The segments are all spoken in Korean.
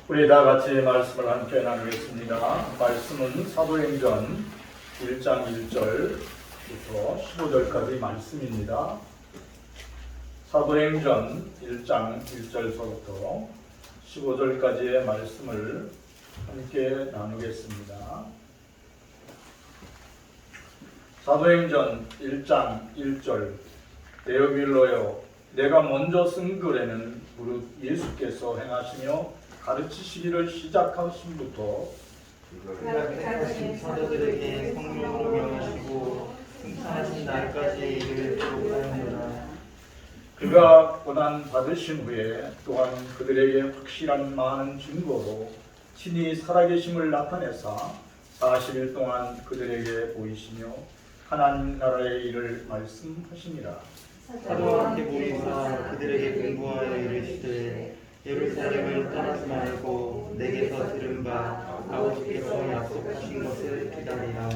우리 다 같이 말씀을 함께 나누겠습니다. 말씀은 사도행전 1장 1절부터 15절까지 말씀입니다. 사도행전 1장 1절서부터 15절까지의 말씀을 함께 나누겠습니다. 사도행전 1장 1절 데오빌로여, 내가 먼저 쓴 글에는 무릇 예수께서 행하시며 가르치시기를 시작하신부터 택하신 사도들에게 성령으로 명하시고 승천하신 날까지 이를 기록하였노라. 그가 고난 받으신 후에 또한 그들에게 확실한 많은 증거로 친히 살아계심을 나타내사 40일 동안 그들에게 보이시며 하나님 나라의 일을 말씀하시니라. 사도와 함께 모이사 그들에게 공부하여 이르시되 예루살렘을 떠나지 말고 내게서 들은 바 아버지께서 약속하신 것을 기다리라.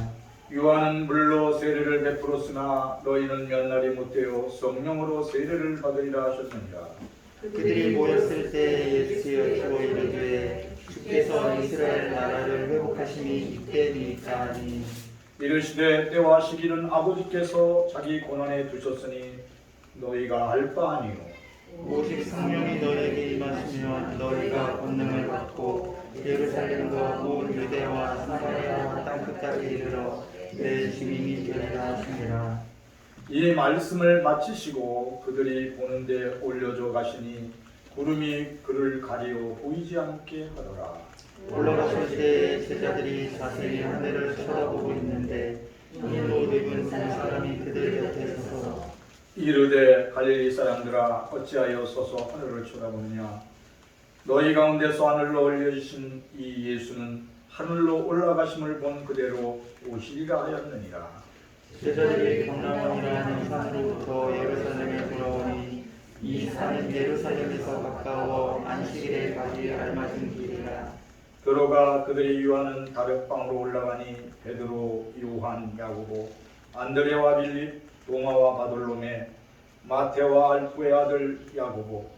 요한은 물로 세례를 베풀었으나 너희는 몇 날이 못되어 성령으로 세례를 받으리라 하셨느니라. 그들이 모였을 때 예수여 여쭈어 이르되 주께서 이스라엘 나라를 회복하심이 이때니까 하니 이르시되 때와 시기는 아버지께서 자기 권한에 두셨으니 너희가 알 바 아니요. 오직 성령이 너희에게 임하시면 너희가 권능을 받고 예루살렘과 온 유대와 사마리아 땅 끝까지 이르러 내 주님이 되리라 하시니라. 이 말씀을 마치시고 그들이 보는데 올려져 가시니 구름이 그를 가리어 보이지 않게 하더라. 올라가실 때 제자들이 자세히 하늘을 쳐다보고 있는데 흰옷 입은 두 사람이 그들 곁에 서서 이르되 갈릴리 사람들아 어찌하여 서서 하늘을 쳐다보느냐. 너희 가운데서 하늘로 올려주신 이 예수는 하늘로 올라가심을 본 그대로 오시리라 하였느니라. 제자들이 경남원이라는 산으로부터 예루살렘에 돌아오니 이 산은 예루살렘에서 가까워 안식일에 가기 알맞은 길이라. 들어가 그들이 유하는 다락방으로 올라가니 베드로, 요한, 야고보, 안드레와 빌립, 도마와 바돌로메, 마테와 알프의 아들 야고보,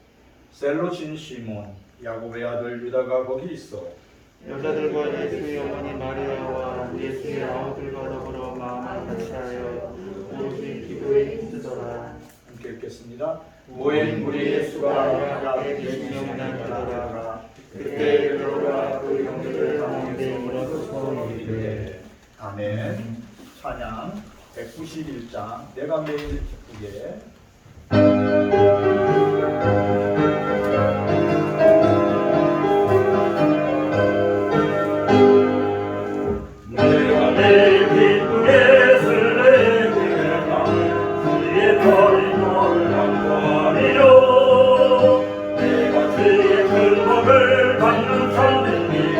셀로신 시몬, 야고보의 아들 유다가 거기 있어. 여자들과 예수의 어머니 마리아와 예수의 아우들과 더불어 마음을 같이하여 오직 기도에 힘쓰더라. 함께 읽겠습니다. 모인 우리 예수가 야외 계시며 나타나더라. 그때 베드로가 그 형제들 가운데 일어서서 이르되 아멘. 찬양 191장 내가 매일 기쁘게. 내가 매일 기쁘게 설레게나 주의 벌임을 감사하리요. 내가 주의 큰 복을 받는 참된 믿음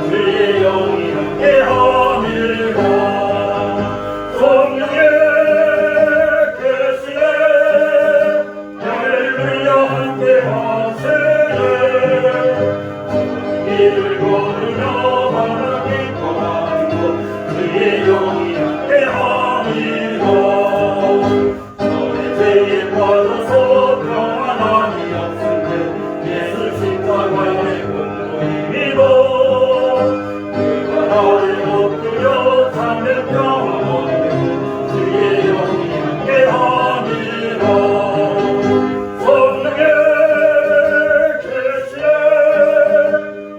주의 영이 함께함이라. 성령의 계시에 할렐루야 함께하세요. 이를 걸으며 바라기 주의 영이 함께함이라. 너의 죄에 빠져서 평안함이 없을 때 예수 십자가의 공로임이로 그가 나를 얻으려 참된 평안 얻는 주의 영이 함께함이라. 성령의 계시에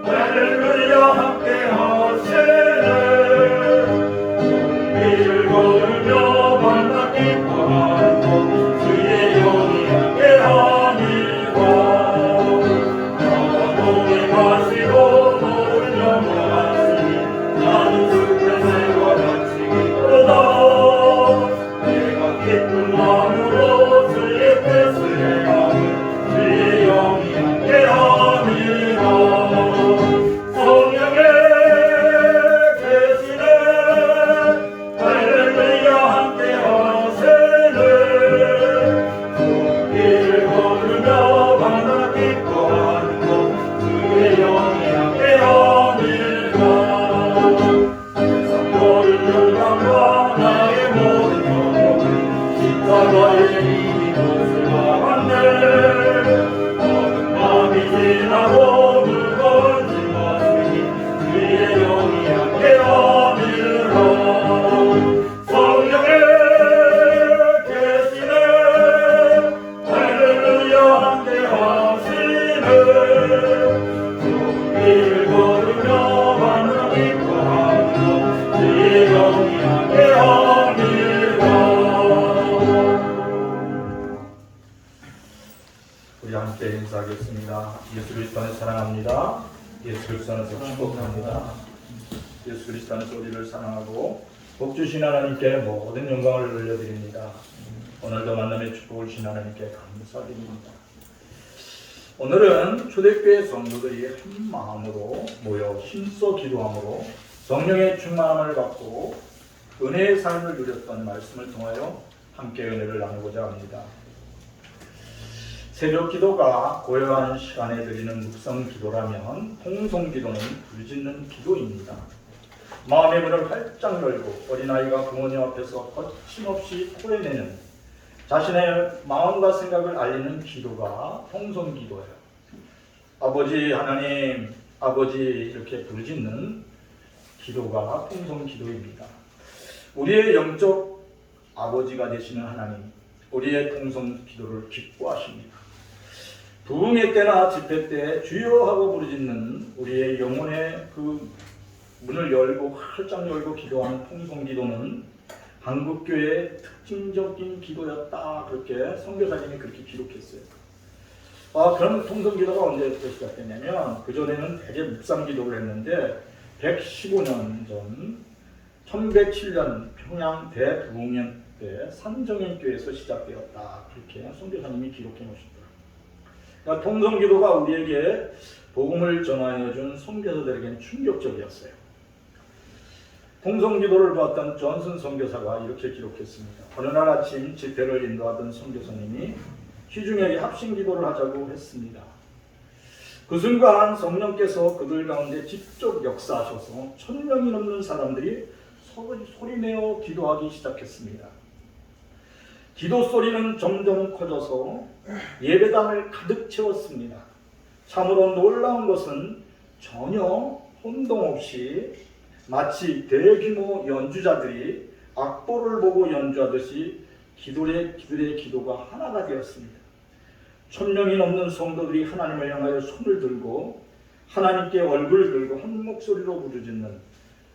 할렐루야 함께 감사합니다. 예수 그리스도 안에서 축복합니다. 예수 그리스도 안에서 우리를 사랑하고 복 주신 하나님께 모든 영광을 돌려드립니다. 오늘도 만남의 축복을 주신 하나님께 감사드립니다. 오늘은 초대교회 성도들이 한 마음으로 모여 힘써 기도함으로 성령의 충만함을 받고 은혜의 삶을 누렸던 말씀을 통하여 함께 은혜를 나누고자 합니다. 새벽 기도가 고요한 시간에 드리는 묵상 기도라면 통성 기도는 부르짖는 기도입니다. 마음의 문을 활짝 열고 어린아이가 부모님 앞에서 거침없이 토해내는 자신의 마음과 생각을 알리는 기도가 통성 기도예요. 아버지 하나님, 아버지 이렇게 부르짖는 기도가 통성 기도입니다. 우리의 영적 아버지가 되시는 하나님, 우리의 통성 기도를 기뻐하십니다. 부흥의 때나 집회 때 주여 하고 부르짖는 우리의 영혼의 그 문을 열고 활짝 열고 기도하는 통성 기도는 한국교회의 특징적인 기도였다. 그렇게 선교사님이 그렇게 기록했어요. 그럼 통성 기도가 언제부터 시작됐냐면 그전에는 대개 묵상 기도를 했는데 115년 전 1107년 평양 대부흥년 때 산정인교회에서 시작되었다. 그렇게 선교사님이 기록해 놓으셨더라고요. 그러니까 통성 기도가 우리에게 복음을 전하여 준 선교사들에게는 충격적이었어요. 통성 기도를 보았던 존슨 선교사가 이렇게 기록했습니다. 어느 날 아침 집회를 인도하던 선교사님이 시중에게 합심 기도를 하자고 했습니다. 그 순간 성령께서 그들 가운데 직접 역사하셔서 1000명이 넘는 사람들이 소리내어 기도하기 시작했습니다. 기도 소리는 점점 커져서 예배당을 가득 채웠습니다. 참으로 놀라운 것은 전혀 혼동 없이 마치 대규모 연주자들이 악보를 보고 연주하듯이 그들의 기도가 하나가 되었습니다. 1000명이 넘는 성도들이 하나님을 향하여 손을 들고 하나님께 얼굴을 들고 한 목소리로 부르짖는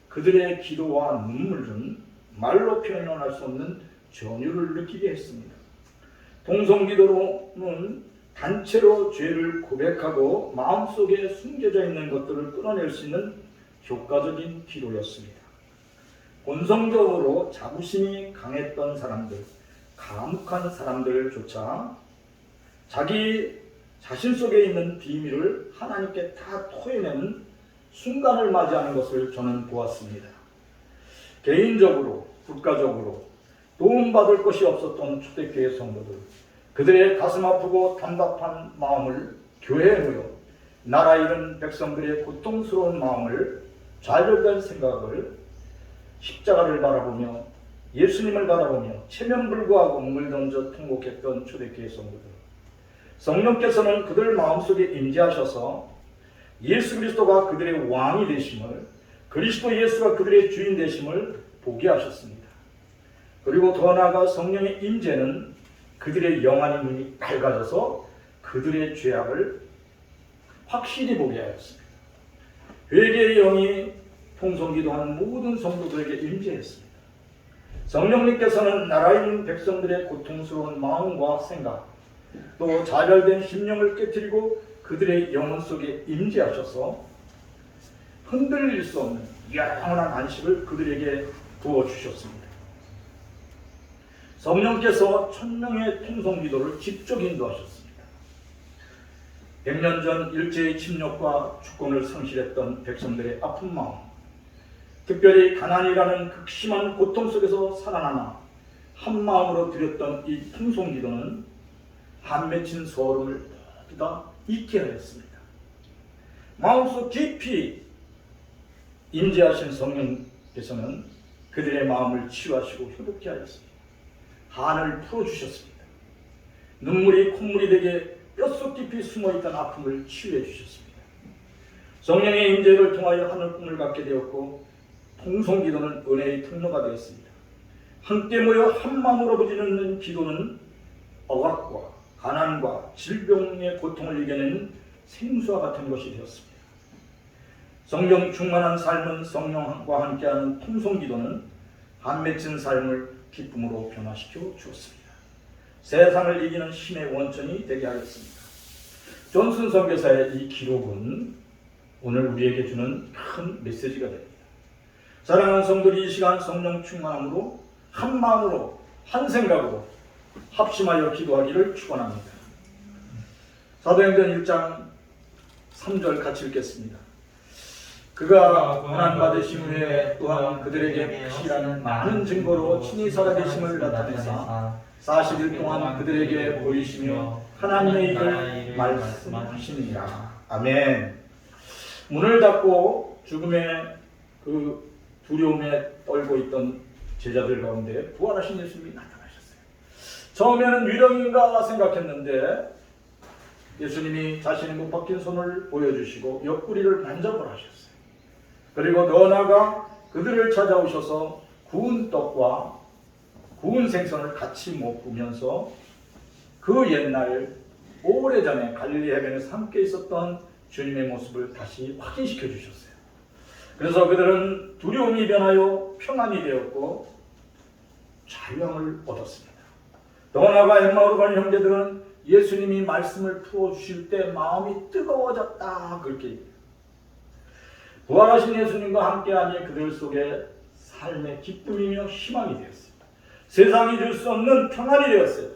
그들의 기도와 눈물은 말로 표현할 수 없는 전율을 느끼게 했습니다. 통성기도로는 단체로 죄를 고백하고 마음속에 숨겨져 있는 것들을 끌어낼 수 있는 효과적인 기도였습니다. 본성적으로 자부심이 강했던 사람들, 감옥한 사람들조차 자기 자신 속에 있는 비밀을 하나님께 다 토해내는 순간을 맞이하는 것을 저는 보았습니다. 개인적으로, 국가적으로 도움받을 것이 없었던 초대교회 성도들, 그들의 가슴 아프고 답답한 마음을 교회에 모여 나라 잃은 백성들의 고통스러운 마음을 좌절된 생각을 십자가를 바라보며 예수님을 바라보며 체면불구하고 몸을 던져 통곡했던 초대교회 성도들, 성령께서는 그들 마음속에 임재하셔서 예수 그리스도가 그들의 왕이 되심을, 그리스도 예수가 그들의 주인 되심을 보게 하셨습니다. 그리고 더 나아가 성령의 임재는 그들의 영안의 눈이 밝아져서 그들의 죄악을 확실히 보게 하였습니다. 회개의 영이 통성기도하는 모든 성도들에게 임재했습니다. 성령님께서는 나라에 있는 백성들의 고통스러운 마음과 생각, 또 좌절된 심령을 깨뜨리고 그들의 영혼 속에 임재하셔서 흔들릴 수 없는 영원한 안식을 그들에게 부어주셨습니다. 성령께서 1000명의 통성기도를 직접 인도하셨습니다. 100년 전 일제의 침략과 주권을 상실했던 백성들의 아픈 마음, 특별히 가난이라는 극심한 고통 속에서 살아나나 한 마음으로 드렸던 이 통성기도는 한 맺힌 소름을 모두 다 잊게 하였습니다. 마음속 깊이 임재하신 성령께서는 그들의 마음을 치유하시고 회복케 하였습니다. 한을 풀어주셨습니다. 눈물이 콧물이 되게 뼛속 깊이 숨어있던 아픔을 치유해 주셨습니다. 성령의 임재를 통하여 하늘 꿈을 갖게 되었고 통성기도는 은혜의 통로가 되었습니다. 함께 모여 한 마음으로 부르짖는 기도는 억압과 가난과 질병의 고통을 이겨내는 생수와 같은 것이 되었습니다. 성령 충만한 삶은 성령과 함께하는 통성기도는 한 맺힌 삶을 기쁨으로 변화시켜 주었습니다. 세상을 이기는 힘의 원천이 되게 하였습니다. 존슨 선교사의 이 기록은 오늘 우리에게 주는 큰 메시지가 됩니다. 사랑하는 성도들이 이 시간 성령 충만함으로 한 마음으로 한 생각으로 합심하여 기도하기를 축원합니다. 사도행전 1장 3절 같이 읽겠습니다. 그가 고난받으신 후에 또한 그들에게 크시라는 많은 증거로 친히 살아계심을 나타내사 40일 동안 그들에게 보이시며 하나님의 일을 말씀하시니라. 아멘. 문을 닫고 죽음의 그 두려움에 떨고 있던 제자들 가운데 부활하신 예수님이 나타나셨어요. 처음에는 유령인가 생각했는데 예수님이 자신의 못 박힌 손을 보여주시고 옆구리를 만져보라 하셨어요. 그리고 더 나아가 그들을 찾아오셔서 구운 떡과 구운 생선을 같이 먹으면서 그 옛날 오래전에 갈릴리 해변에서 함께 있었던 주님의 모습을 다시 확인시켜 주셨어요. 그래서 그들은 두려움이 변하여 평안이 되었고 자유함을 얻었습니다. 더 나아가 엠마오로 가는 형제들은 예수님이 말씀을 풀어주실 때 마음이 뜨거워졌다 그렇게 얘기해요. 부활하신 예수님과 함께하니 그들 속에 삶의 기쁨이며 희망이 되었습니다. 세상이 줄 수 없는 평안이 되었어요.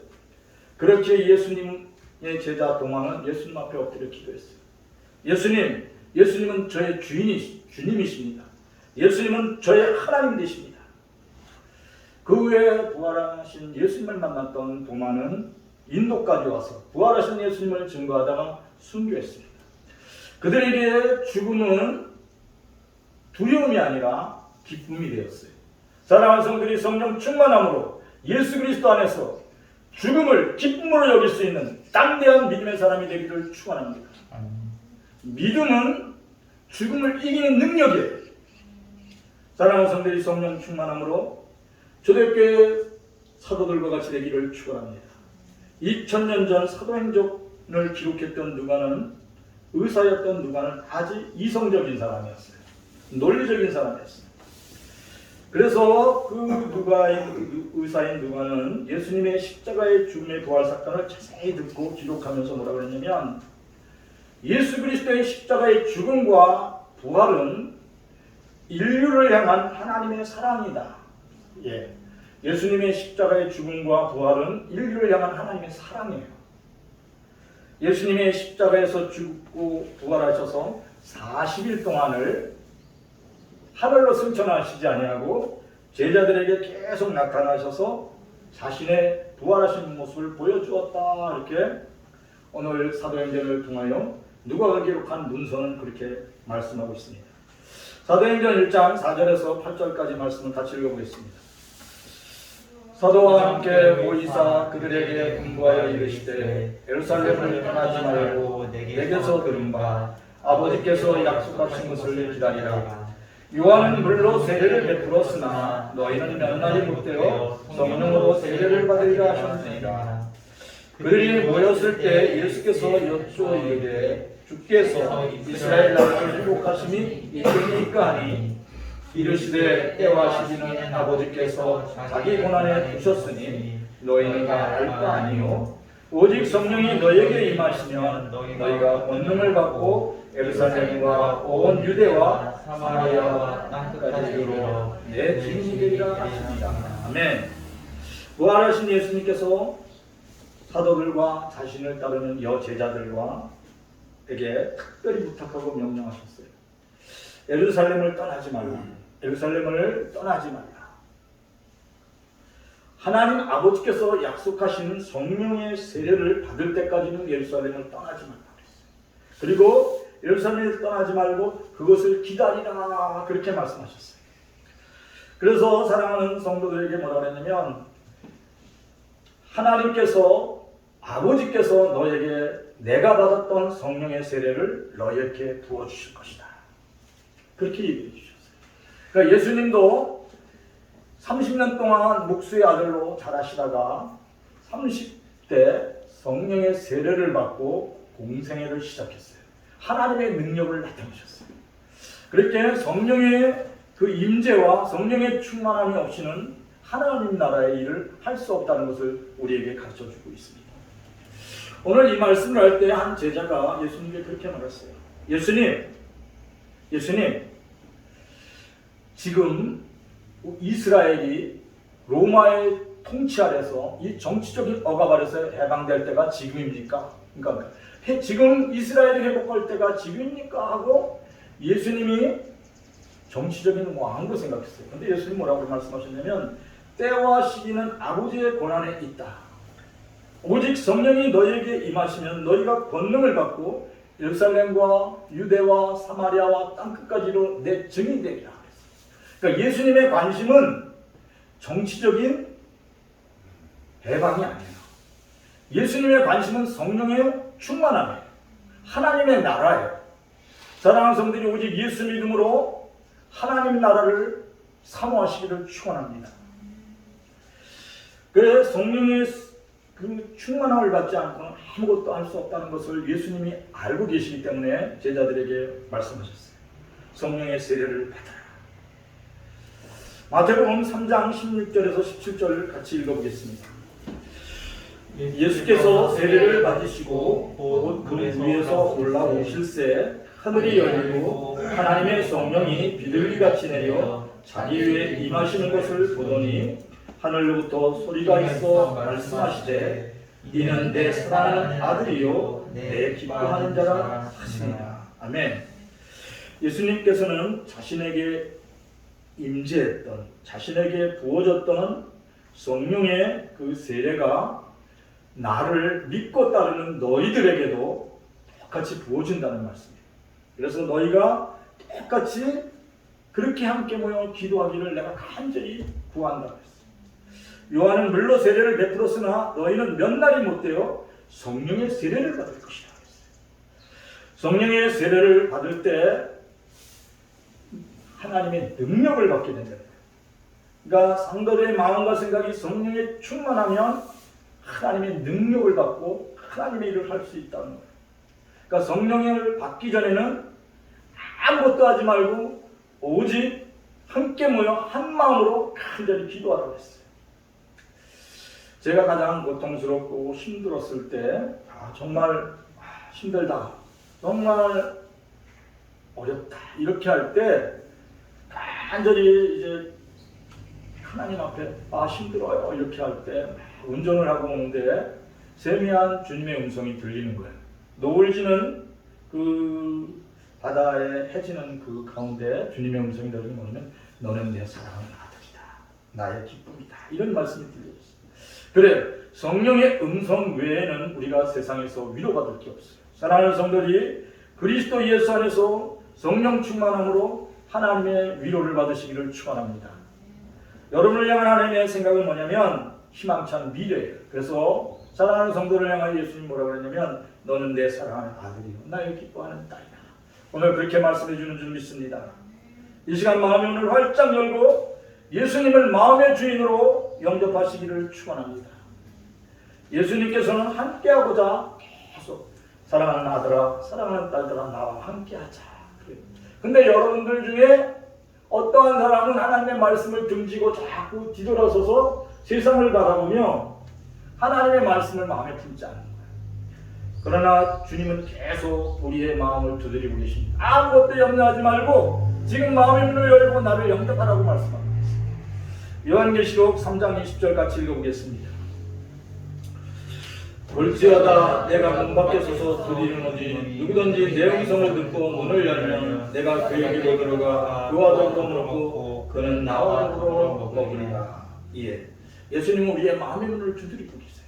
그렇게 예수님의 제자 도마는 예수님 앞에 엎드려 기도했어요. 예수님은 저의 주님이십니다. 예수님은 저의 하나님 되십니다. 그 후에 부활하신 예수님을 만났던 도마는 인도까지 와서 부활하신 예수님을 증거하다가 순교했습니다. 그들에게 죽음은 두려움이 아니라 기쁨이 되었어요. 사랑하는 성들이 성령 충만함으로 예수 그리스도 안에서 죽음을 기쁨으로 여길 수 있는 담대한 믿음의 사람이 되기를 축원합니다. 믿음은 죽음을 이기는 능력이에요. 사랑하는 성들이 성령 충만함으로 초대교회 사도들과 같이 되기를 축원합니다. 2000년 전 사도행전을 기록했던 누가는 의사였던 누가는 아주 이성적인 사람이었어요. 논리적인 사람이었어요. 그래서 그 의사인 누가는 예수님의 십자가의 죽음의 부활 사건을 자세히 듣고 기록하면서 뭐라고 했냐면 예수 그리스도의 십자가의 죽음과 부활은 인류를 향한 하나님의 사랑이다. 예수님의 십자가의 죽음과 부활은 인류를 향한 하나님의 사랑이에요. 예수님의 십자가에서 죽고 부활하셔서 40일 동안을 하늘로 승천하시지 아니하고 제자들에게 계속 나타나셔서 자신의 부활하신 모습을 보여주었다. 이렇게 오늘 사도행전을 통하여 누가가 기록한 문서는 그렇게 말씀하고 있습니다. 사도행전 1장 4절에서 8절까지 말씀을 같이 읽어보겠습니다. 사도와 함께 모이사 그들에게 분부하여 이르시되 예루살렘을 떠나지 말고 내게서 들은 바 아버지께서 약속하신 것을 기다리라. 요한은 물로 세례를 베풀었으나 너희는 몇 날이 못되어 성령으로 세례를 받으리라 하셨느니라. 그들이 모였을 때 예수께서 여쭈어 이르되 주께서 이스라엘 나라를 회복하심이 이때니까 하니 이르시되 때와 시기는 아버지께서 자기 고난에 두셨으니 너희는 알 바 아니요 오직 성령이 너희에게 임하시면 너희가 권능을 받고 예루살렘과 온 유대와 사마리아와 땅끝까지 이르러 내 증인이 되리라 하십니다. 아멘. 부활하신 예수님께서 사도들과 자신을 따르는 여제자들에게 특별히 부탁하고 명령하셨어요. 예루살렘을 떠나지 말라. 예루살렘을 떠나지 말라. 하나님 아버지께서 약속하시는 성령의 세례를 받을 때까지는 예루살렘을 떠나지 말라 그랬어요. 그리고 예루살렘을 떠나지 말고 그것을 기다리라 그렇게 말씀하셨어요. 그래서 사랑하는 성도들에게 뭐라 그랬냐면 하나님께서 아버지께서 너에게 내가 받았던 성령의 세례를 너에게 부어주실 것이다. 그렇게 얘기해 주셨어요. 그러니까 예수님도 30년 동안 목수의 아들로 자라시다가 30대 성령의 세례를 받고 공생애를 시작했어요. 하나님의 능력을 나타내셨어요. 그렇게 성령의 그 임재와 성령의 충만함이 없이는 하나님 나라의 일을 할 수 없다는 것을 우리에게 가르쳐주고 있습니다. 오늘 이 말씀을 할 때 한 제자가 예수님께 그렇게 말했어요. 예수님, 예수님, 지금 이스라엘이 로마의 통치 아래서 이 정치적인 억압 아래서 해방될 때가 지금입니까? 그러니까 지금 이스라엘이 회복할 때가 지금입니까? 하고 예수님이 정치적인 왕으로 생각했어요. 근데 예수님 뭐라고 말씀하셨냐면 때와 시기는 아버지의 권한에 있다. 오직 성령이 너희에게 임하시면 너희가 권능을 받고 예루살렘과 유대와 사마리아와 땅끝까지로 내 증인이 되리라. 그러니까 예수님의 관심은 정치적인 해방이 아니에요. 예수님의 관심은 성령의 충만함이에요. 하나님의 나라예요. 사랑하는 성들이 오직 예수 믿음으로 하나님 나라를 사모하시기를 축원합니다. 그래 성령의 그 충만함을 받지 않고는 아무것도 할 수 없다는 것을 예수님이 알고 계시기 때문에 제자들에게 말씀하셨어요. 성령의 세례를 받아라. 마태복음 3장 16절에서 17절을 같이 읽어보겠습니다. 예수께서 세례를 받으시고 곧 그물 위에서 올라오실새 하늘이 열리고 하나님의 성령이 비둘기같이 내려 자기 위에 임하시는 것을 보더니 하늘로부터 소리가 있어 말씀하시되 이는 내 사랑하는 아들이요 내 기뻐하는 자라 하시니라. 아멘. 예수님께서는 자신에게 임재했던, 자신에게 부어졌던 성령의 그 세례가 나를 믿고 따르는 너희들에게도 똑같이 부어진다는 말씀이에요. 그래서 너희가 똑같이 그렇게 함께 모여 기도하기를 내가 간절히 구한다고 했어요. 요한은 물로 세례를 베풀었으나 너희는 몇 날이 못되어 성령의 세례를 받을 것이라 했어요. 성령의 세례를 받을 때 하나님의 능력을 받게 된다. 그러니까 성도들의 마음과 생각이 성령에 충만하면 하나님의 능력을 받고 하나님의 일을 할 수 있다는 거예요. 그러니까 성령을 받기 전에는 아무것도 하지 말고 오직 함께 모여 한 마음으로 간절히 기도하라고 했어요. 제가 가장 고통스럽고 힘들었을 때 정말 힘들다, 정말 어렵다 이렇게 할 때 간절히 이제 하나님 앞에 힘들어요 이렇게 할 때 운전을 하고 오는데 세미한 주님의 음성이 들리는 거예요. 노을지는 그 바다에 해지는 그 가운데 주님의 음성이 들리는 뭐냐면 너는 내 사랑하는 아들이다, 나의 기쁨이다, 이런 말씀이 들려졌어요. 그래, 성령의 음성 외에는 우리가 세상에서 위로받을 게 없어요. 사랑하는 성도들이 그리스도 예수 안에서 성령 충만함으로 하나님의 위로를 받으시기를 축원합니다. 여러분을 향한 하나님의 생각은 뭐냐면 희망찬 미래예요. 그래서 사랑하는 성도를 향한 예수님 뭐라고 그랬냐면 너는 내 사랑하는 아들이요 나의 기뻐하는 딸이다. 오늘 그렇게 말씀해 주는 줄 믿습니다. 이 시간 마음의 문을 활짝 열고 예수님을 마음의 주인으로 영접하시기를 축원합니다. 예수님께서는 함께하고자 계속 사랑하는 아들아, 사랑하는 딸들아, 나와 함께하자. 근데 여러분들 중에 어떠한 사람은 하나님의 말씀을 등지고 자꾸 뒤돌아서서 세상을 바라보며 하나님의 말씀을 마음에 품지 않는 거예요. 그러나 주님은 계속 우리의 마음을 두드리고 계십니다. 아무것도 염려하지 말고 지금 마음의 문을 열고 나를 영접하라고 말씀합니다. 요한계시록 3장 20절 같이 읽어보겠습니다. 볼지어다 내가 문 밖에 서서 두드리노니 누구든지 내 음성을 듣고 문을 열면 내가 그에게로 들어가 그와 더불어 먹고 그는 나와 더불어 먹으리라. 예, 예수님은 우리의 마음의 문을 두드리고 계세요.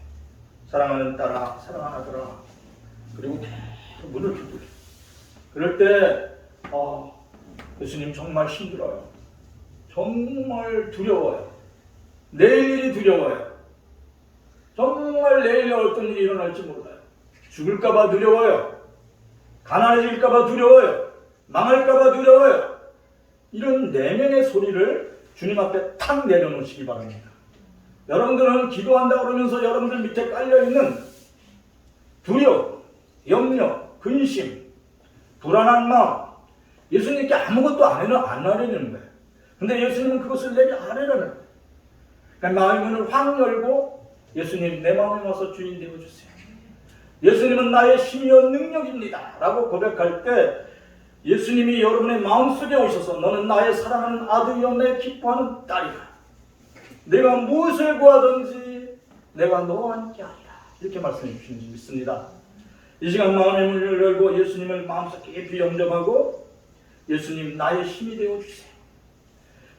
사랑하는 딸아, 사랑하는 아들아, 그리고 계속 문을 두드려. 그럴 때 예수님 정말 힘들어요. 정말 두려워요. 내일 일이 두려워요. 정말 내일 어떤 일이 일어날지 몰라요. 죽을까봐 두려워요. 가난해질까봐 두려워요. 망할까봐 두려워요. 이런 내면의 소리를 주님 앞에 탁 내려놓으시기 바랍니다. 여러분들은 기도한다 그러면서 여러분들 밑에 깔려있는 두려움, 염려, 근심, 불안한 마음, 예수님께 아무것도 안 하려는 거예요. 근데 예수님은 그것을 내게 안 하려는 거예요. 그러니까 마음의 문을 확 열고 예수님 내 마음에 와서 주인 되어주세요. 예수님은 나의 힘이요 능력입니다 라고 고백할 때 예수님이 여러분의 마음속에 오셔서 너는 나의 사랑하는 아들이요 내 기뻐하는 딸이라. 내가 무엇을 구하든지 내가 너와 함께하리라. 이렇게 말씀해 주신 줄 믿습니다. 이 시간 마음의 문을 열고 예수님을 마음속 깊이 영접하고 예수님 나의 힘이 되어주세요.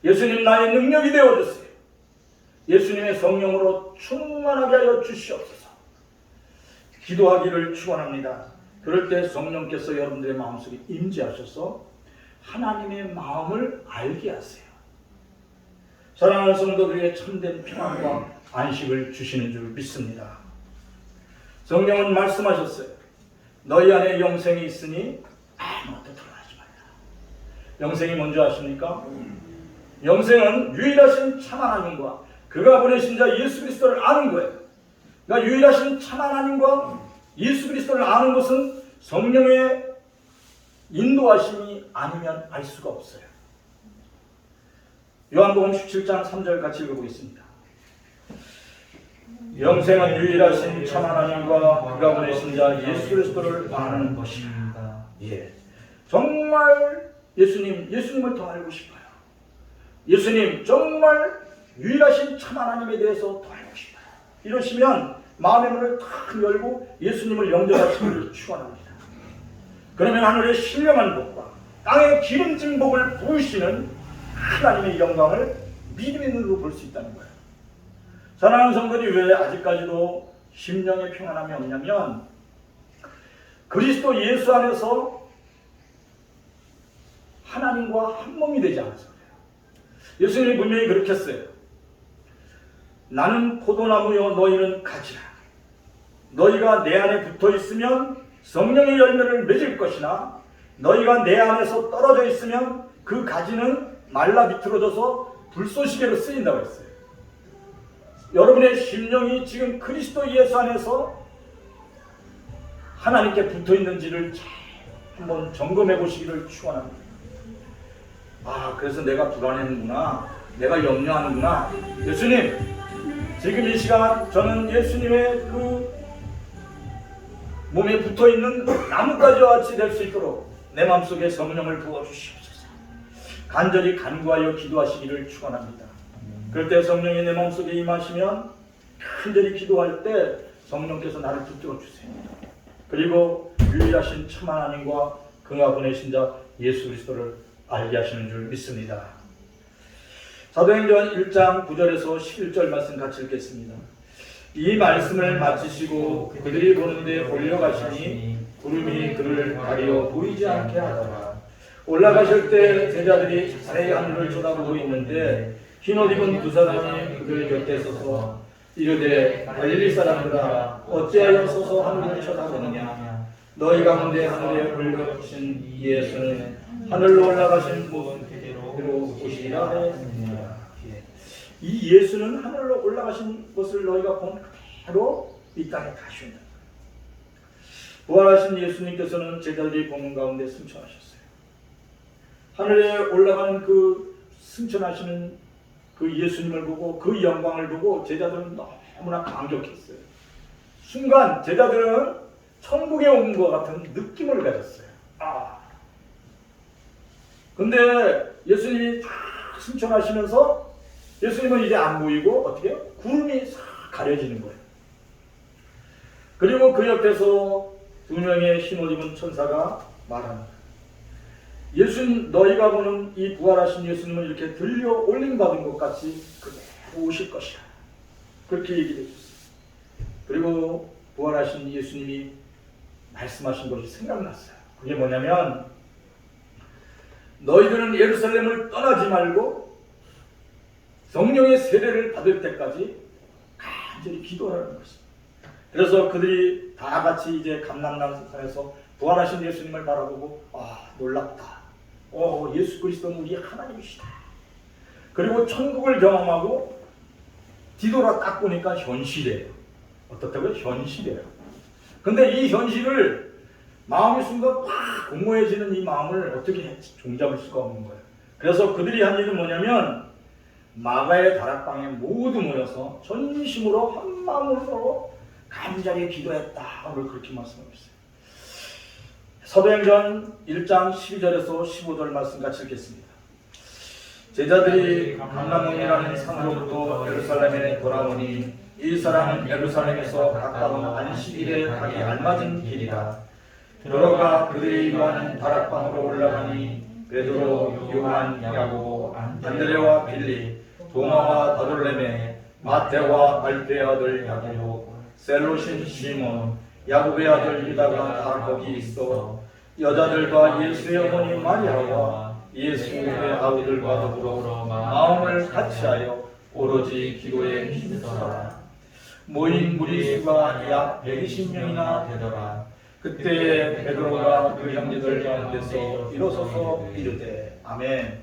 예수님 나의 능력이 되어주세요. 예수님의 성령으로 충만하게 하여 주시옵소서. 기도하기를 축원합니다. 그럴 때 성령께서 여러분들의 마음속에 임재하셔서 하나님의 마음을 알게 하세요. 사랑하는 성도들에게 참된 평안과 안식을 주시는 줄 믿습니다. 성령은 말씀하셨어요. 너희 안에 영생이 있으니 아무것도 드러나지 말라. 영생이 뭔지 아십니까? 영생은 유일하신 참 하나님과 그가 보내신 자 예수 그리스도를 아는 거예요. 그러니까 유일하신 참 하나님과 예수 그리스도를 아는 것은 성령의 인도하심이 아니면 알 수가 없어요. 요한복음 17장 3절 같이 읽어보겠습니다. 영생은 유일하신 참 하나님과 그가 보내신 자 예수 그리스도를 아는 것입니다. 예, 정말 예수님을 더 알고 싶어요. 예수님 정말 유일하신 참 하나님에 대해서 더 알고 싶어요. 이러시면 마음의 문을 탁 열고 예수님을 영접하시기를 축원합니다. 그러면 하늘의 신령한 복과 땅의 기름진 복을 부으시는 하나님의 영광을 믿음의 눈으로 볼 수 있다는 거예요. 사랑하는 성도들이 왜 아직까지도 심령의 평안함이 없냐면 그리스도 예수 안에서 하나님과 한 몸이 되지 않아서 그래요. 예수님이 분명히 그렇게 했어요. 나는 포도나무요 너희는 가지라. 너희가 내 안에 붙어 있으면 성령의 열매를 맺을 것이나 너희가 내 안에서 떨어져 있으면 그 가지는 말라 비틀어져서 불쏘시개로 쓰인다고 했어요. 여러분의 심령이 지금 그리스도 예수 안에서 하나님께 붙어 있는지를 한번 점검해 보시기를 축원합니다. 그래서 내가 불안했구나, 내가 염려하는구나. 예수님, 지금 이 시간 저는 예수님의 그 몸에 붙어 있는 나뭇가지와 같이 될 수 있도록 내 마음속에 성령을 부어 주시옵소서. 간절히 간구하여 기도하시기를 축원합니다. 그럴 때 성령이 내 마음속에 임하시면 간절히 기도할 때 성령께서 나를 붙들어 주세요. 그리고 유일하신 참 하나님과 그가 보내신 자 예수 그리스도를 알게 하시는 줄 믿습니다. 사도행전 1장 9절에서 11절 말씀 같이 읽겠습니다. 이 말씀을 마치시고 그들이 보는데 올려가시니 구름이 그를 가려 보이지 않게 하더라. 올라가실 때 제자들이 자세히 하늘을 쳐다보고 있는데 흰옷 입은 두 사람이 그들 곁에 서서 이르되 갈릴리 사람들아 어찌하여 서서 하늘을 쳐다보느냐. 너희 가운데 하늘에 올려주신 이 예수는 하늘로 올라가신 모든 그대로 오시리라 하였느니라. 이 예수는 하늘로 올라가신 것을 너희가 본 그대로 이 땅에 가시온다. 부활하신 예수님께서는 제자들이 보는 가운데 승천하셨어요. 하늘에 올라가는 그 승천하시는 그 예수님을 보고 그 영광을 보고 제자들은 너무나 감격했어요. 순간 제자들은 천국에 온 것 같은 느낌을 가졌어요. 근데 예수님이 다 승천하시면서 예수님은 이제 안 보이고 어떻게? 구름이 싹 가려지는 거예요. 그리고 그 옆에서 두 명의 흰옷 입은 천사가 말합니다. 예수님, 너희가 보는 이 부활하신 예수님은 이렇게 들려 올림받은 것 같이 그대로 오실 것이라. 그렇게 얘기를 해줬어요. 그리고 부활하신 예수님이 말씀하신 것이 생각났어요. 그게 뭐냐면 너희들은 예루살렘을 떠나지 말고 성령의 세례를 받을 때까지 간절히 기도하라는 것입니다. 그래서 그들이 다 같이 이제 감람산에서 부활하신 예수님을 바라보고 놀랍다. 예수 그리스도는 우리 하나님이시다. 그리고 천국을 경험하고 뒤돌아 딱 보니까 현실이에요. 어떻다고요? 현실이에요. 근데 이 현실을 마음의 순간 확 공허해지는 이 마음을 어떻게 종잡을 수가 없는 거예요. 그래서 그들이 한 일은 뭐냐면 마가의 다락방에 모두 모여서 전심으로 한 마음으로 간절히 기도했다. 오늘 그렇게 말씀하고 있어요. 사도행전 1장 12절에서 15절 말씀 같이 읽겠습니다. 제자들이 감람원이라는 산으로부터 예루살렘에 돌아오니 이 사람은 예루살렘에서 가까운 안식일에 가기 알맞은 길이다. 들어가 그들이 이루하는 다락방으로 올라가니 베드로, 요한, 야고보, 안드레와 빌립, 도마와 바돌레메, 마테와 알페의 아들 야고보, 셀로신 시몬, 야곱의 아들 유다가 다 거기 있어 여자들과 예수의 어머니 마리아와 예수의 아우들과 더불어 마음을 같이하여 오로지 기도에 힘쓰더라. 모인 무리 수가 약 120명이나 되더라. 그때 베드로가 그 형제들 가운데서 일어서서 이르되 아멘.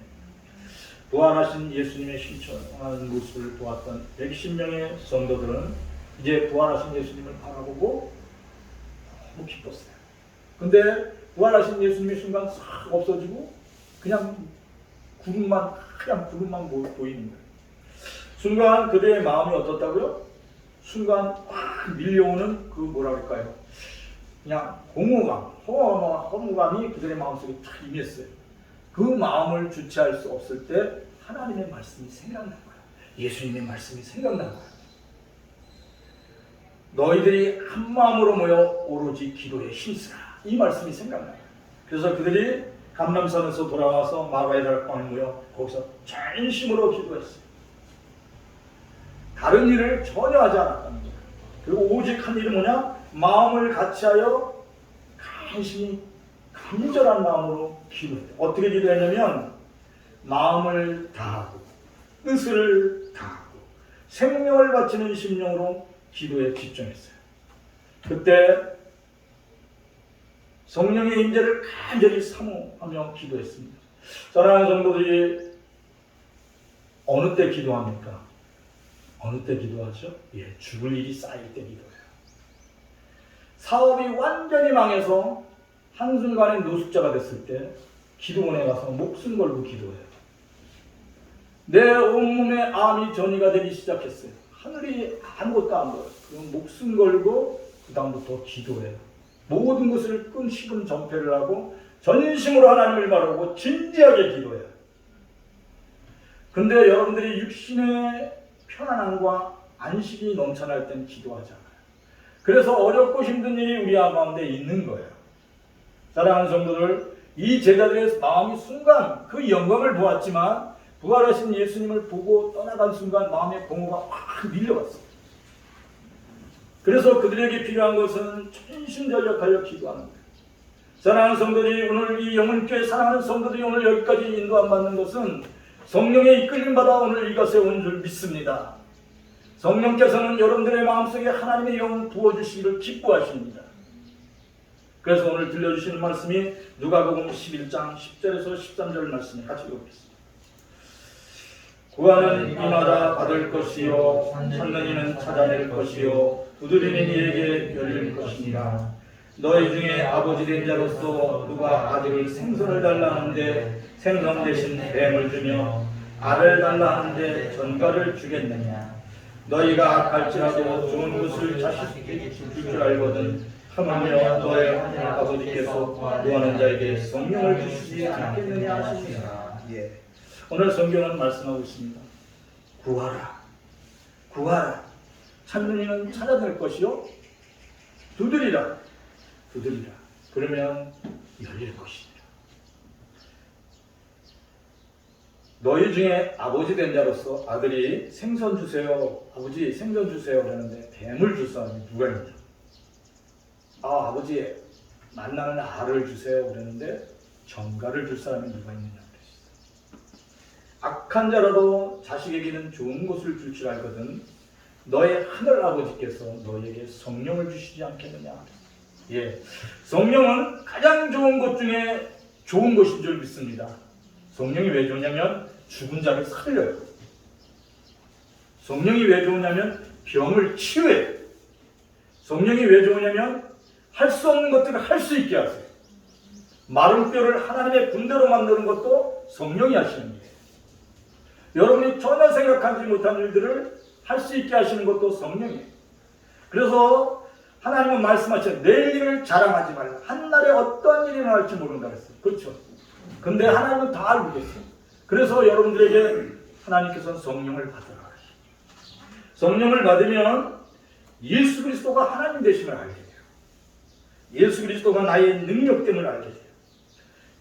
부활하신 예수님의 신천한 모습을 보았던 110명의 성도들은 이제 부활하신 예수님을 바라보고 너무 기뻤어요. 근데 부활하신 예수님의 순간 싹 없어지고 그냥 구름만, 하얀 구름만 보이는 거예요. 순간 그들의 마음이 어떻다고요? 순간 확 밀려오는 그 뭐라 그럴까요? 그냥 공허감, 허무감이 그들의 마음속에 탁 임했어요. 그 마음을 주체할 수 없을 때 하나님의 말씀이 생각난 거예요. 예수님의 말씀이 생각난 거예요. 너희들이 한 마음으로 모여 오로지 기도에 힘쓰라. 이 말씀이 생각나요. 그래서 그들이 감람산에서 돌아와서 마가의 다락방에 모여 거기서 전심으로 기도했어요. 다른 일을 전혀 하지 않았다는 거예요. 그리고 오직 한 일은 뭐냐? 마음을 같이하여 간신히 간절한 마음으로 기도했어요. 어떻게 기도했냐면 마음을 다하고 뜻을 다하고 생명을 바치는 심령으로 기도에 집중했어요. 그때 성령의 임재를 간절히 사모하며 기도했습니다. 사랑하는 성도들이 어느 때 기도합니까? 어느 때 기도하죠? 예, 죽을 일이 쌓일 때 기도해요. 사업이 완전히 망해서 한순간에 노숙자가 됐을 때 기도원에 가서 목숨 걸고 기도해요. 내 온몸에 암이 전이가 되기 시작했어요. 하늘이 아무것도 안 보여요. 그럼 목숨 걸고 그 다음부터 기도해요. 모든 것을 끈식은 전폐를 하고 전심으로 하나님을 바라보고 진지하게 기도해요. 근데 여러분들이 육신의 편안함과 안식이 넘쳐날 땐 기도하지 않아요. 그래서 어렵고 힘든 일이 우리 가운데 있는 거예요. 사랑하는 성도들, 이 제자들의 마음이 순간 그 영광을 보았지만 부활하신 예수님을 보고 떠나간 순간 마음의 공허가 확 밀려왔어요. 그래서 그들에게 필요한 것은 전심전력하여 기도하는 거예요. 사랑하는 성도들이 오늘 이 영혼교회 사랑하는 성도들이 오늘 여기까지 인도 안 받는 것은 성령의 이끌림 받아 오늘 이것에 온 줄 믿습니다. 성령께서는 여러분들의 마음속에 하나님의 영을 부어주시기를 기뻐하십니다. 그래서 오늘 들려주시는 말씀이 누가복음 11장 10절에서 13절 말씀을 같이 읽어보겠습니다. 구하는 이마다 받을 것이요 찾는 이는 찾아낼 것이요 두드리는 이에게 열릴 것이니라. 너희 중에 아버지 된 자로서 누가 아들이 생선을 달라 하는데 생선 대신 뱀을 주며 알을 달라 하는데 전갈을 주겠느냐. 너희가 악할지라도 좋은 것을 자식에게 줄 줄 알거든 하물며 너의 하늘 아버지께서 구하는 자에게 성령을 주시지 않겠느냐 하시니라. 예. 오늘 성경은 말씀하고 있습니다. 구하라, 구하라. 찾는 이는 찾아낼 것이요 두드리라, 두드리라. 그러면 열릴 것이니라. 너희 중에 아버지 된 자로서 아들이 생선 주세요, 아버지 생선 주세요 그러는데 뱀을 줄 사람이 누가 있냐? 아버지 만나는 알을 주세요 그러는데 전갈을 줄 사람이 누가 있느냐? 악한 자라도 자식에게는 좋은 것을 줄 줄 알거든 너의 하늘 아버지께서 너에게 성령을 주시지 않겠느냐. 예, 성령은 가장 좋은 것 중에 좋은 것인 줄 믿습니다. 성령이 왜 좋냐면 죽은 자를 살려요. 성령이 왜 좋으냐면 병을 치유해요. 성령이 왜 좋으냐면 할 수 없는 것들을 할 수 있게 하세요. 마른 뼈를 하나님의 군대로 만드는 것도 성령이 하시는 거예요. 여러분이 전혀 생각하지 못한 일들을 할 수 있게 하시는 것도 성령이에요. 그래서 하나님은 말씀하셨어요. 내일 일을 자랑하지 말라. 한날에 어떠한 일이 일어날지 모른다 그랬어요. 그렇죠? 근데 하나님은 다 알고 계세요. 그래서 여러분들에게 하나님께서는 성령을 받으라. 성령을 받으면 예수 그리스도가 하나님 되심을 알게 돼요. 예수 그리스도가 나의 능력됨을 알게 돼요.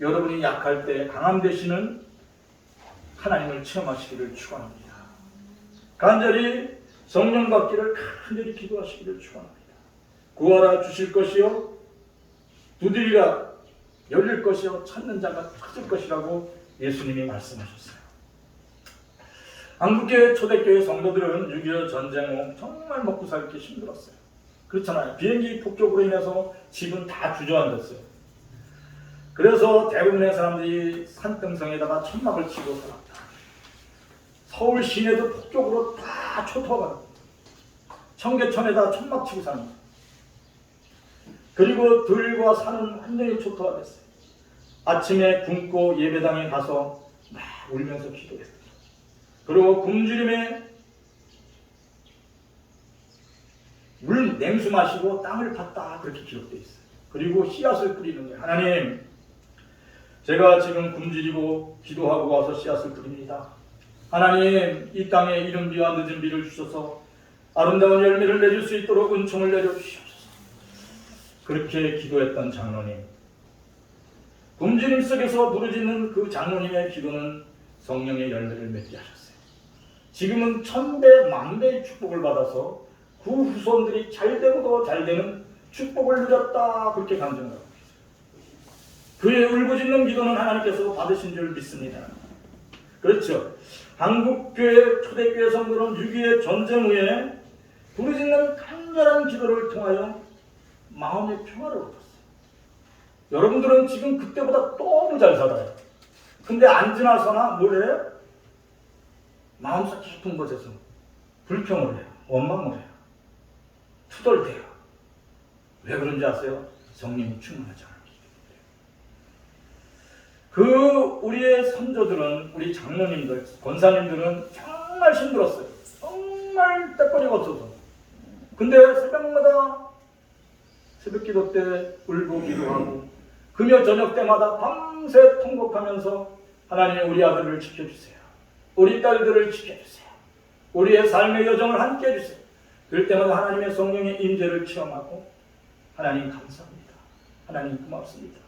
여러분이 약할 때 강함 되시는 하나님을 체험하시기를 축원합니다. 간절히 성령 받기를 간절히 기도하시기를 축원합니다. 구하라 주실 것이요 두드리라 열릴 것이요 찾는 자가 찾을 것이라고 예수님이 말씀하셨어요. 한국교회 초대교회 성도들은 6.25 전쟁 후 정말 먹고 살기 힘들었어요. 그렇잖아요. 비행기 폭격으로 인해서 집은 다 주저앉았어요. 그래서 대부분의 사람들이 산등성에다가 천막을 치고 살았다. 서울 시내도 폭격으로 다 초토화가 청계천에다 천막 치고 삽니다. 그리고 들과 산은 완전히 초토화됐어요. 아침에 굶고 예배당에 가서 막 울면서 기도했어요. 그리고 굶주림에 물 냉수 마시고 땅을 팠다 그렇게 기록되어 있어요. 그리고 씨앗을 뿌리는 거예요. 하나님, 제가 지금 굶주리고 기도하고 와서 씨앗을 뿌립니다. 하나님, 이 땅에 이른 비와 늦은 비를 주셔서 아름다운 열매를 맺을 수 있도록 은총을 내려주시옵소서. 그렇게 기도했던 장로님, 굶주림 속에서 부르짖는 그 장로님의 기도는 성령의 열매를 맺게 하셨어요. 지금은 1000배, 만배의 축복을 받아서 그 후손들이 잘되고 더 잘되는 축복을 누렸다 그렇게 감정하고 있어요. 그의 울부짖는 기도는 하나님께서 받으신 줄 믿습니다. 그렇죠. 한국교회 초대교회 성도는 6.25 전쟁 후에 부르짖는 간절한 기도를 통하여 마음의 평화를 얻었어요. 여러분들은 지금 그때보다 너무 잘 살아요. 근데 안 지나서나 뭘 해요? 마음속 깊은 곳에서 불평을 해요. 원망을 해요. 투덜대요. 왜 그런지 아세요? 성령이 충만하지 않아요. 우리의 선조들은, 우리 장로님들, 권사님들은 정말 힘들었어요. 정말 때거리가 없어서. 근데 새벽마다 새벽기도 때 울고 기도하고 금요 저녁 때마다 밤새 통곡하면서 하나님, 우리 아들을 지켜주세요. 우리 딸들을 지켜주세요. 우리의 삶의 여정을 함께 해주세요. 그럴 때마다 하나님의 성령의 임재를 체험하고 하나님 감사합니다. 하나님 고맙습니다.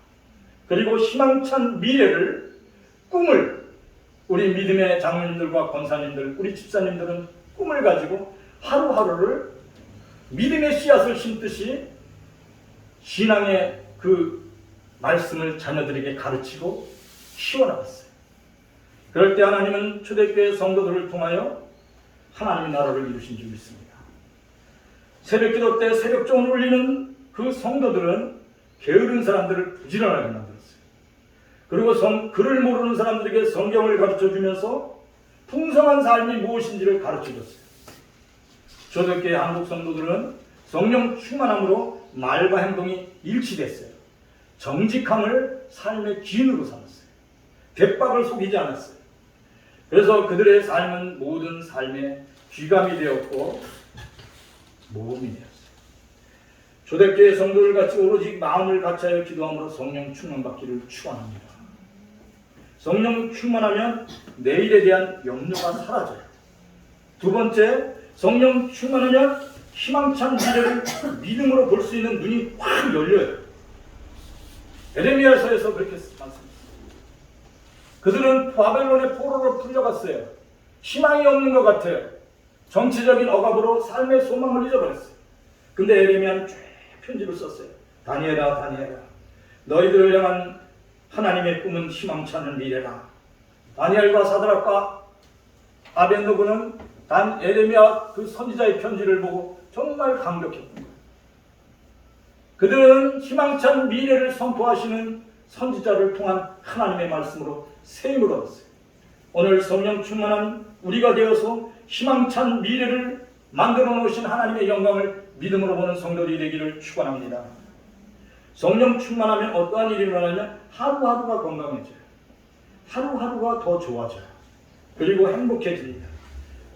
그리고 희망찬 미래를, 꿈을, 우리 믿음의 장로님들과 권사님들, 우리 집사님들은 꿈을 가지고 하루하루를 믿음의 씨앗을 심듯이 신앙의 그 말씀을 자녀들에게 가르치고 키워나갔어요. 그럴 때 하나님은 초대교회 성도들을 통하여 하나님의 나라를 이루신 줄 믿습니다. 새벽기도 때 새벽종을 울리는 그 성도들은 게으른 사람들을 부지런하게 만들었어요. 그리고 글을 모르는 사람들에게 성경을 가르쳐주면서 풍성한 삶이 무엇인지를 가르쳐줬어요. 초대교회 한국 성도들은 성령 충만함으로 말과 행동이 일치됐어요. 정직함을 삶의 기인으로 삼았어요. 대박을 속이지 않았어요. 그래서 그들의 삶은 모든 삶의 귀감이 되었고 모범이 되었어요. 초대교회 성도들 같이 오로지 마음을 같이하여 기도함으로 성령 충만받기를 축원합니다. 성령 충만하면 내일에 대한 염려가 사라져요. 두 번째, 성령 충만하면 희망찬 미래를 믿음으로 볼 수 있는 눈이 확 열려요. 에레미야서에서 그렇게 말씀했어요. 그들은 바벨론의 포로로 풀려갔어요. 희망이 없는 것 같아요. 정치적인 억압으로 삶의 소망을 잊어버렸어요. 근데 에레미야는 쭉 편지를 썼어요. 다니엘아, 다니엘아, 너희들을 향한 하나님의 꿈은 희망찬 미래라. 다니엘과 사드락과 아벤노고는 에레미야 그 선지자의 편지를 보고 정말 감격했던 거예요. 그들은 희망찬 미래를 선포하시는 선지자를 통한 하나님의 말씀으로 세임을 얻었어요. 오늘 성령 충만한 우리가 되어서 희망찬 미래를 만들어 놓으신 하나님의 영광을 믿음으로 보는 성도들이 되기를 축원합니다. 성령 충만하면 어떠한 일이 일어나냐면 하루하루가 건강해져요. 하루하루가 더 좋아져요. 그리고 행복해집니다.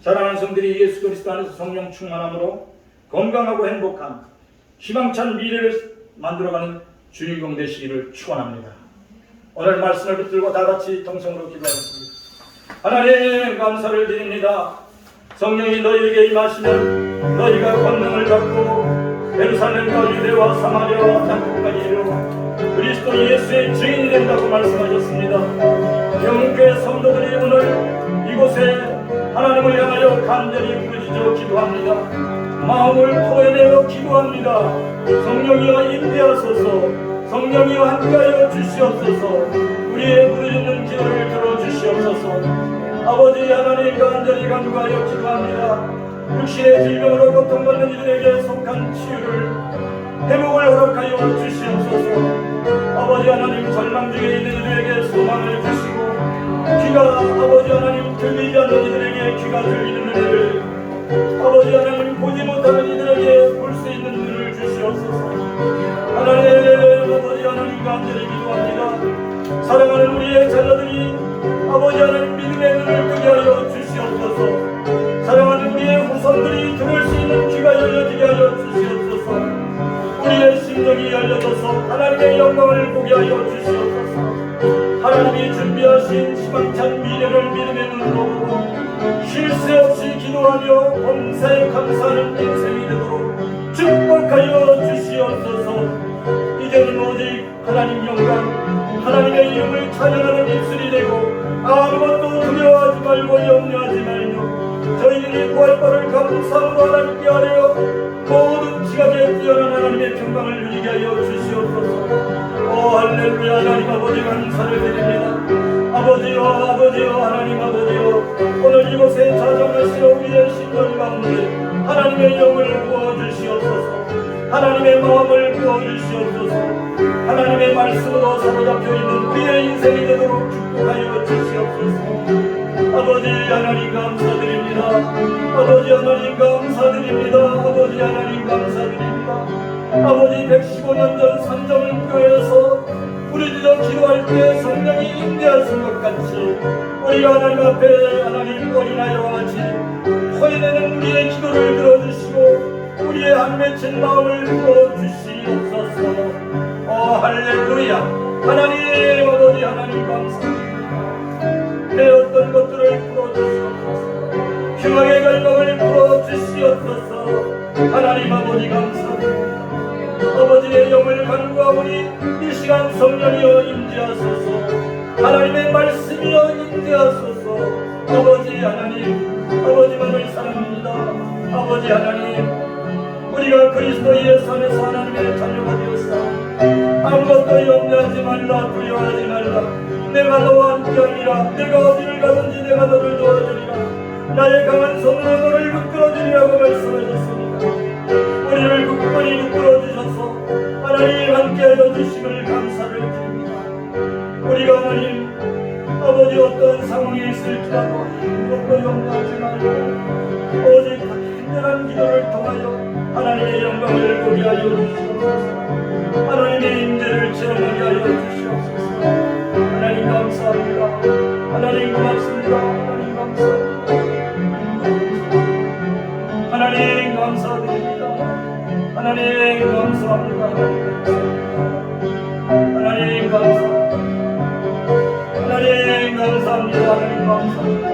사랑하는 성들이 예수 그리스도 안에서 성령 충만함으로 건강하고 행복한 희망찬 미래를 만들어가는 주인공 되시기를 축원합니다. 오늘 말씀을 붙들고 다 같이 동성으로 기도하겠습니다. 하나님 감사를 드립니다. 성령이 너희에게 임하시면 너희가 권능을 받고 예루살렘과 유대와 사마리아와 땅끝까지 이르러 그리스도 예수의 증인이 된다고 말씀하셨습니다. 영국교회 성도들이 오늘 이곳에 하나님을 향하여 간절히 부르짖어 기도합니다. 마음을 토해내어 기도합니다. 성령이여 임재하소서. 성령이여 함께하여 주시옵소서. 우리의 부르짖는 기도를 들어주시옵소서. 아버지 하나님 간절히 간구하여 기도합니다. 육신의 질병으로 고통받는 이들에게 속한 치유를 회복을 허락하여 주시옵소서. 아버지 하나님 절망 중에 있는 이들에게 소망을 주시고 귀가 아버지 하나님 들리지 않는 이들에게 귀가 들리는 은혜를 아버지 하나님 보지 못하는 이들에게 볼 수 있는 눈을 주시옵소서. 하나님 아버지 하나님 간절히 기도합니다. 사랑하는 우리의 자녀들이 아버지 하나님 믿음의 눈을 뜨게 하여 주시옵소서. 사랑하는 우리의 후손들이 들을 수 있는 귀가 열려지게 하여 주시옵소서. 우리의 심령이 열려져서 하나님의 영광을 보게 하여 주시옵소서. 하나님이 준비하신 희망찬 미래를 믿음의 눈으로 보고 쉴 새 없이 기도하며 범사에 감사하는 인생이 되도록 축복하여 주시옵소서. 이제는 오직 하나님 영광 하나님의 이름을 찬양하는 입술이 되고 아무것도 두려워하지 말고 염려하지 말며 저희들이 부활발을 감사함으로 하나님께 아뢰어 모든 지각에 뛰어난 하나님의 평강을 누리게 하여 주시옵소서. 오 할렐루야. 하나님 아버지 감사를 드립니다. 아버지여 아버지여 하나님 아버지여 오늘 이곳에 자정하시어 우리의 심령 가운데 하나님의 영을 부어주시옵소서. 하나님의 마음을 부어주시옵소서. 하나님의 말씀으로 사로잡혀 있는 우리의 인생이 되도록 축복하여 주시옵소서. 아버지 하나님 감사드립니다. 아버지 하나님 감사드립니다. 아버지 하나님 감사드립니다. 아버지 115년 전 산정교회에서 부르짖어 기도할 때 성령이 임재하신 것 같이 우리가 하나님 앞에 하나님 어린아이와 같이 토해내는 우리의 기도를 들어주시고 우리의 한 맺힌 마음을 부어주시옵소서. 할렐루야. 하나님 아버지 하나님 감사합니다. 내 어떤 것들을 풀어주시옵소서. 흉악의 결박을 풀어주시옵소서. 하나님 아버지 감사합니다. 아버지의 영을 간구하오니 이 시간 성령이여 임재하소서. 하나님의 말씀이여 임재하소서. 아버지 하나님 아버지만을 사랑합니다. 아버지 하나님 우리가 그리스도 예수 안에서 하나님의 자녀가 되었사. 아무것도 염려하지 말라. 두려워하지 말라. 내가 너와 함께하리라. 내가 어디를 가든지 내가 너를 도와주리라. 나의 강한 손으로 너를 붙들어주리라고 말씀하셨습니다. 우리를 굳건히 붙들어주셔서 하나님 함께하여 주심을 감사를 드립니다. 우리가 하나님 아버지 어떤 상황에 있을지라도 아무것도 염려하지 말고 오직 간절한 기도를 통하여 하나님의 영광을 보게 하여 주시옵소서. 하나님의 임재를 체험하게 하여 주시옵소서. 하나님 감사합니다. 하나님 고맙습니다. 하나님 감사합니다. 하나님 감사드립니다. 하나님 감사합니다. 하나님 감사합니다. 하나님 감사합니다. 하나님 감사합니다.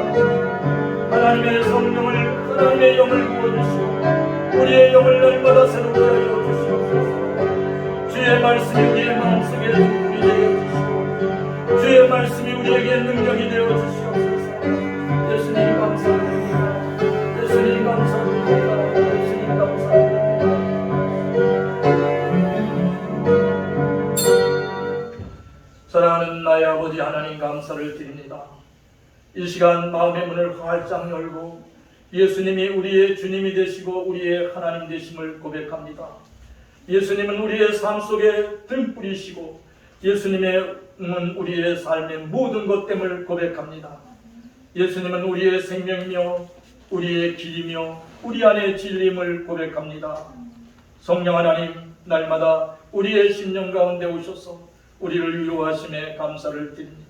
하나님의 성령을 하나님의 영을 부어주시고 우리의 영을 날마다 새롭게 하여 주시옵소서. 주의 말씀이 우리의 마음속에 능력이 되어 주시고 주의 말씀이 우리에게 능력이 되어 주시옵소서. 예수님 감사드립니다. 예수님 감사드립니다. 예수님 감사드립니다. 사랑하는 나의 아버지 하나님 감사를 드립니다. 이 시간 마음의 문을 활짝 열고 예수님이 우리의 주님이 되시고 우리의 하나님 되심을 고백합니다. 예수님은 우리의 삶 속에 등불이시고 예수님은 우리의 삶의 모든 것됨을 고백합니다. 예수님은 우리의 생명이며 우리의 길이며 우리 안의 진리임을 고백합니다. 성령 하나님 날마다 우리의 심령 가운데 오셔서 우리를 위로하심에 감사를 드립니다.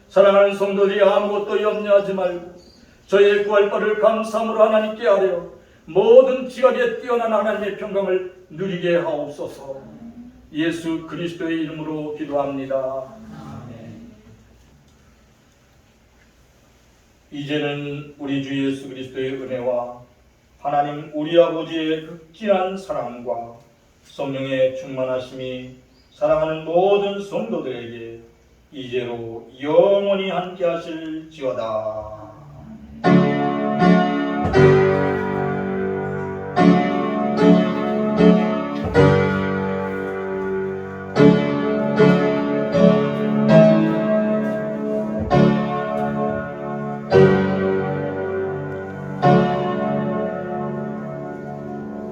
사랑하는 성도들이 아무것도 염려하지 말고 저의 부활발을 감사함으로 하나님께 아뢰어 모든 지각에 뛰어난 하나님의 평강을 누리게 하옵소서. 예수 그리스도의 이름으로 기도합니다. 이제는 우리 주 예수 그리스도의 은혜와 하나님 우리 아버지의 극진한 사랑과 성령의 충만하심이 사랑하는 모든 성도들에게 이제로 영원히 함께 하실지어다.